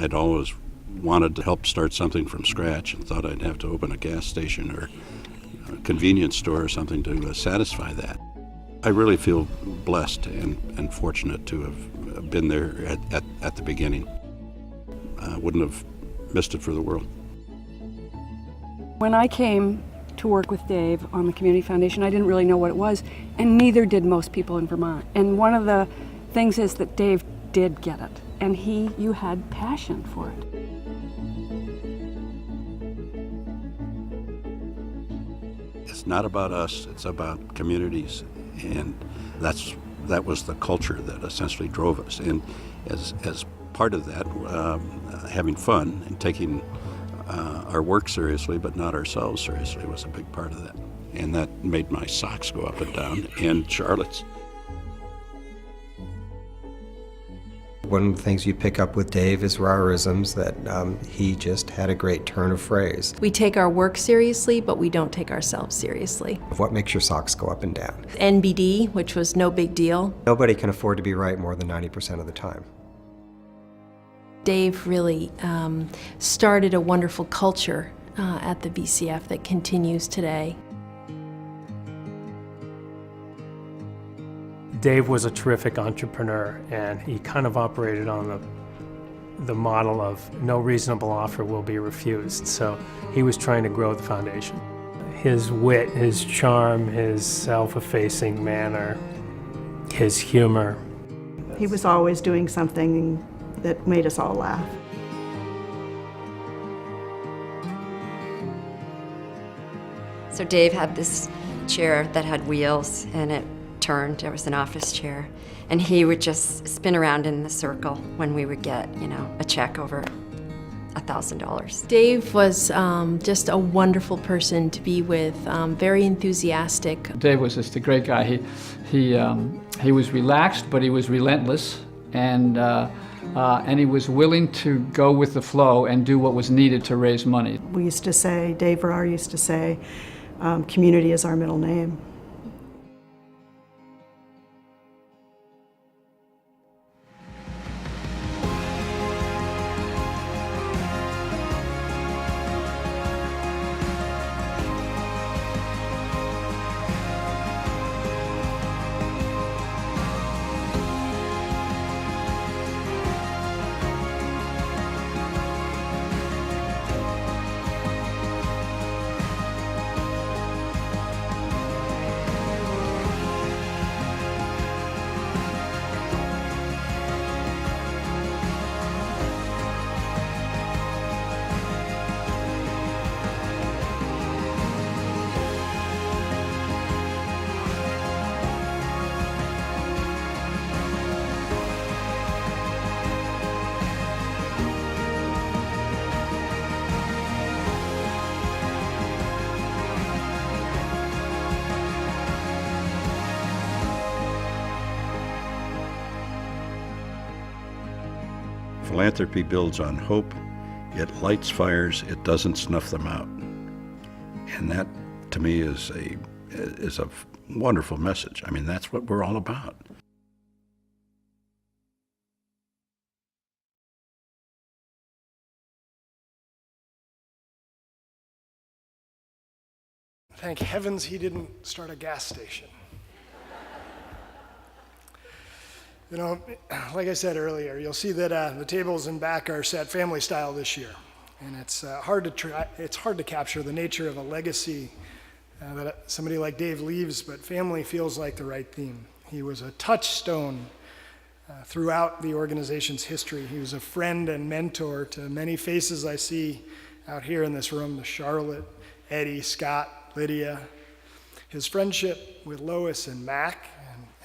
I'd always wanted to help start something from scratch and thought I'd have to open a gas station or a convenience store or something to satisfy that. I really feel blessed and fortunate to have been there at the beginning. I wouldn't have missed it for the world. When I came to work with Dave on the Community Foundation, I didn't really know what it was, and neither did most people in Vermont. And one of the things is that Dave did get it, and you had passion for it. It's not about us, it's about communities, and that was the culture that essentially drove us. And as part of that, having fun and taking our work seriously, but not ourselves seriously, was a big part of that. And that made my socks go up and down, and Charlotte's. One of the things you pick up with Dave is Rahrisms, that he just had a great turn of phrase. We take our work seriously, but we don't take ourselves seriously. What makes your socks go up and down? NBD, which was no big deal. Nobody can afford to be right more than 90% of the time. Dave really started a wonderful culture at the VCF that continues today. Dave was a terrific entrepreneur, and he kind of operated on the model of no reasonable offer will be refused. So he was trying to grow the foundation. His wit, his charm, his self-effacing manner, his humor. He was always doing something that made us all laugh. So Dave had this chair that had wheels, and it turned. It was an office chair, and he would just spin around in the circle when we would get, a check over $1,000. Dave was just a wonderful person to be with, very enthusiastic. Dave was just a great guy. He was relaxed, but he was relentless, and he was willing to go with the flow and do what was needed to raise money. We used to say, Dave Rahr used to say, community is our middle name. Philanthropy builds on hope, it lights fires, it doesn't snuff them out. And that, to me, is a wonderful message. I mean, that's what we're all about. Thank heavens he didn't start a gas station. Like I said earlier, you'll see that the tables in back are set family style this year, and it's hard to capture the nature of a legacy that somebody like Dave leaves, but family feels like the right theme. He was a touchstone throughout the organization's history. He was a friend and mentor to many faces I see out here in this room: the Charlotte, Eddie, Scott, Lydia. His friendship with Lois and Mac,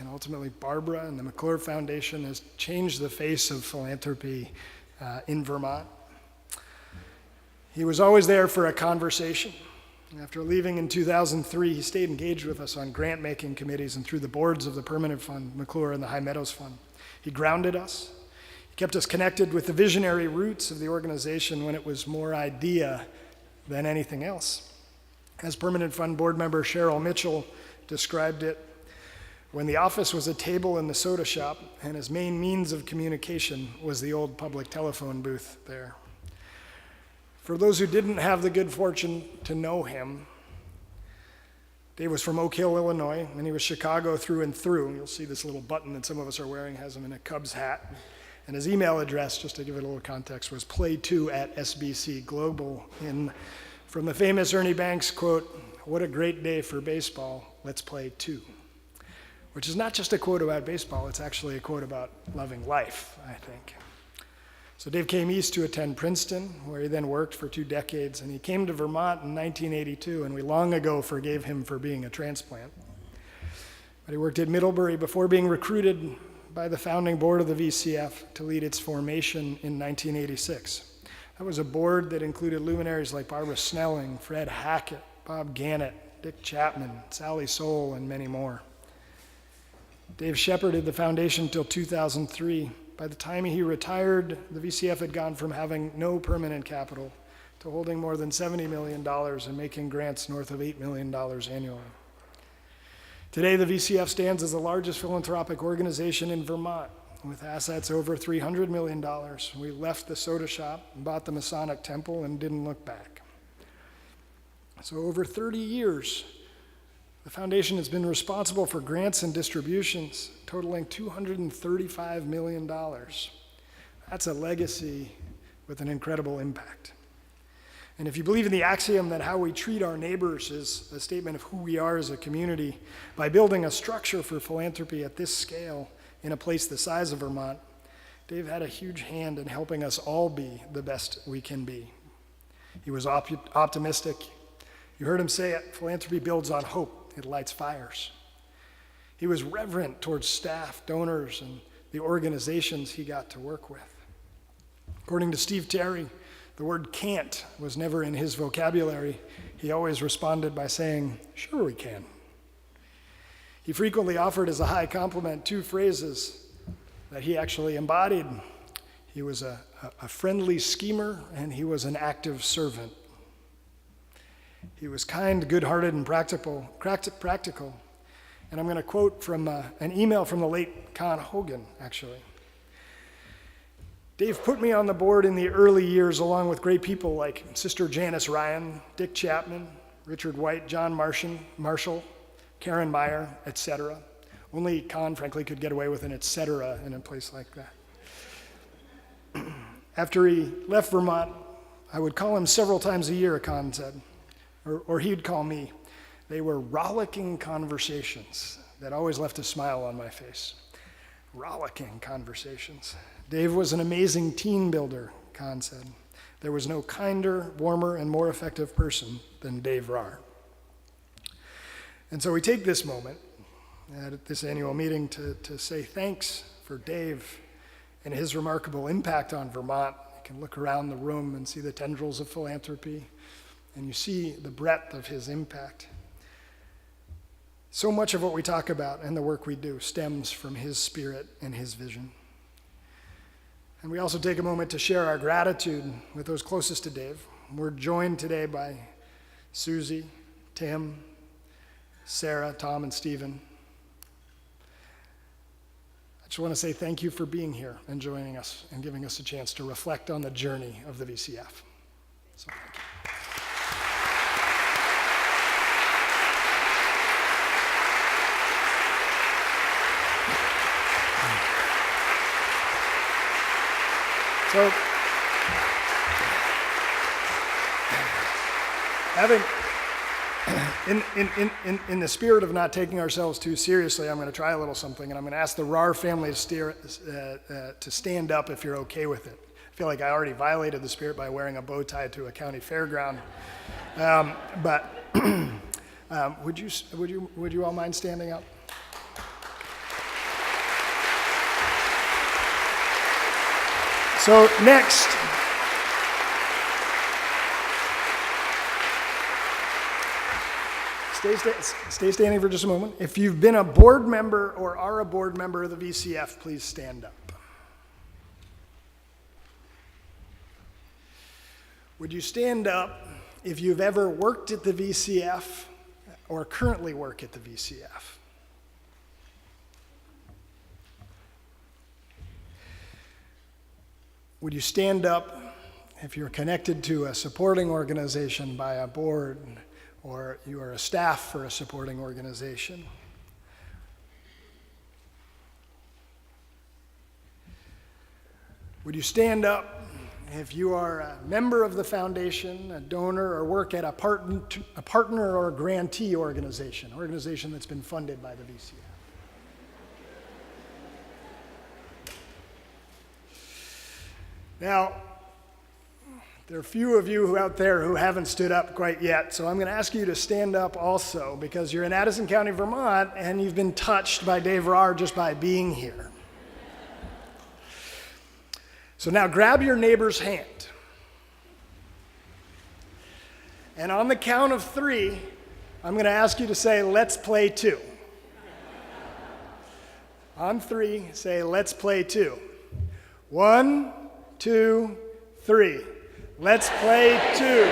and ultimately Barbara and the McClure Foundation, has changed the face of philanthropy in Vermont. He was always there for a conversation. After leaving in 2003, he stayed engaged with us on grant-making committees and through the boards of the Permanent Fund, McClure, and the High Meadows Fund. He grounded us. He kept us connected with the visionary roots of the organization when it was more idea than anything else. As Permanent Fund board member Cheryl Mitchell described it, when the office was a table in the soda shop and his main means of communication was the old public telephone booth there. For those who didn't have the good fortune to know him, Dave was from Oak Hill, Illinois, and he was Chicago through and through. You'll see this little button that some of us are wearing has him in a Cubs hat. And his email address, just to give it a little context, was play2@SBCglobal. From the famous Ernie Banks quote, "What a great day for baseball, let's play 2." Which is not just a quote about baseball, it's actually a quote about loving life, I think. So Dave came east to attend Princeton, where he then worked for 2 decades, and he came to Vermont in 1982, and we long ago forgave him for being a transplant. But he worked at Middlebury before being recruited by the founding board of the VCF to lead its formation in 1986. That was a board that included luminaries like Barbara Snelling, Fred Hackett, Bob Gannett, Dick Chapman, Sally Soule, and many more. Dave shepherded the foundation until 2003. By the time he retired, the VCF had gone from having no permanent capital to holding more than $70 million and making grants north of $8 million annually. Today, the VCF stands as the largest philanthropic organization in Vermont, with assets over $300 million. We left the soda shop, bought the Masonic Temple, and didn't look back. So over 30 years, the foundation has been responsible for grants and distributions totaling $235 million. That's a legacy with an incredible impact. And if you believe in the axiom that how we treat our neighbors is a statement of who we are as a community, by building a structure for philanthropy at this scale in a place the size of Vermont, Dave had a huge hand in helping us all be the best we can be. He was optimistic. You heard him say it, philanthropy builds on hope. It lights fires. He was reverent towards staff, donors, and the organizations he got to work with. According to Steve Terry, the word can't was never in his vocabulary. He always responded by saying, "Sure we can." He frequently offered as a high compliment 2 phrases that he actually embodied. He was a friendly schemer, and he was an active servant. He was kind, good-hearted, and practical. And I'm going to quote from an email from the late Con Hogan, actually. Dave put me on the board in the early years along with great people like Sister Janice Ryan, Dick Chapman, Richard White, John Marshall, Karen Meyer, etc. Only Con, frankly, could get away with an etc. in a place like that. After he left Vermont, I would call him several times a year, Con said, or he'd call me. They were rollicking conversations that always left a smile on my face. Rollicking conversations. Dave was an amazing team builder, Con said. There was no kinder, warmer, and more effective person than Dave Rahr. And so we take this moment at this annual meeting to say thanks for Dave and his remarkable impact on Vermont. You can look around the room and see the tendrils of philanthropy, and you see the breadth of his impact. So much of what we talk about and the work we do stems from his spirit and his vision. And we also take a moment to share our gratitude with those closest to Dave. We're joined today by Susie, Tim, Sarah, Tom, and Stephen. I just want to say thank you for being here and joining us and giving us a chance to reflect on the journey of the VCF. So thank you. So, in the spirit of not taking ourselves too seriously, I'm going to try a little something, and I'm going to ask the Rahr family to stand up if you're okay with it. I feel like I already violated the spirit by wearing a bow tie to a county fairground, but would you all mind standing up? So next, stay standing for just a moment. If you've been a board member or are a board member of the VCF, please stand up. Would you stand up if you've ever worked at the VCF or currently work at the VCF? Would you stand up if you're connected to a supporting organization by a board, or you are a staff for a supporting organization? Would you stand up if you are a member of the foundation, a donor, or work at a partner or grantee organization that's been funded by the VCF? Now, there are a few of you out there who haven't stood up quite yet, so I'm going to ask you to stand up also, because you're in Addison County, Vermont, and you've been touched by Dave Rahr just by being here. So now grab your neighbor's hand. And on the count of 3, I'm going to ask you to say, "Let's play 2." On 3, say, "Let's play 2." 1, 2, 3. Let's play 2.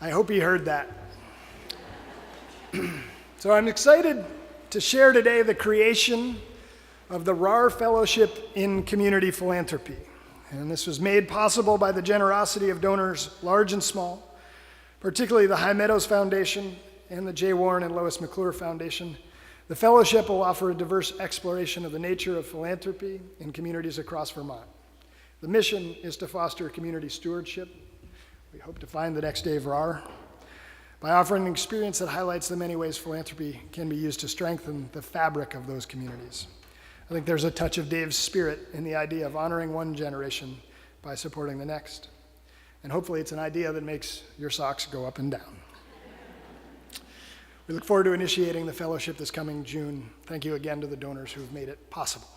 I hope you heard that. So I'm excited to share today the creation of the Rahr Fellowship in Community Philanthropy. And this was made possible by the generosity of donors large and small, particularly the High Meadows Foundation and the J. Warren and Lois McClure Foundation. The fellowship will offer a diverse exploration of the nature of philanthropy in communities across Vermont. The mission is to foster community stewardship. We hope to find the next Dave Rahr by offering an experience that highlights the many ways philanthropy can be used to strengthen the fabric of those communities. I think there's a touch of Dave's spirit in the idea of honoring one generation by supporting the next. And hopefully it's an idea that makes your socks go up and down. We look forward to initiating the fellowship this coming June. Thank you again to the donors who have made it possible.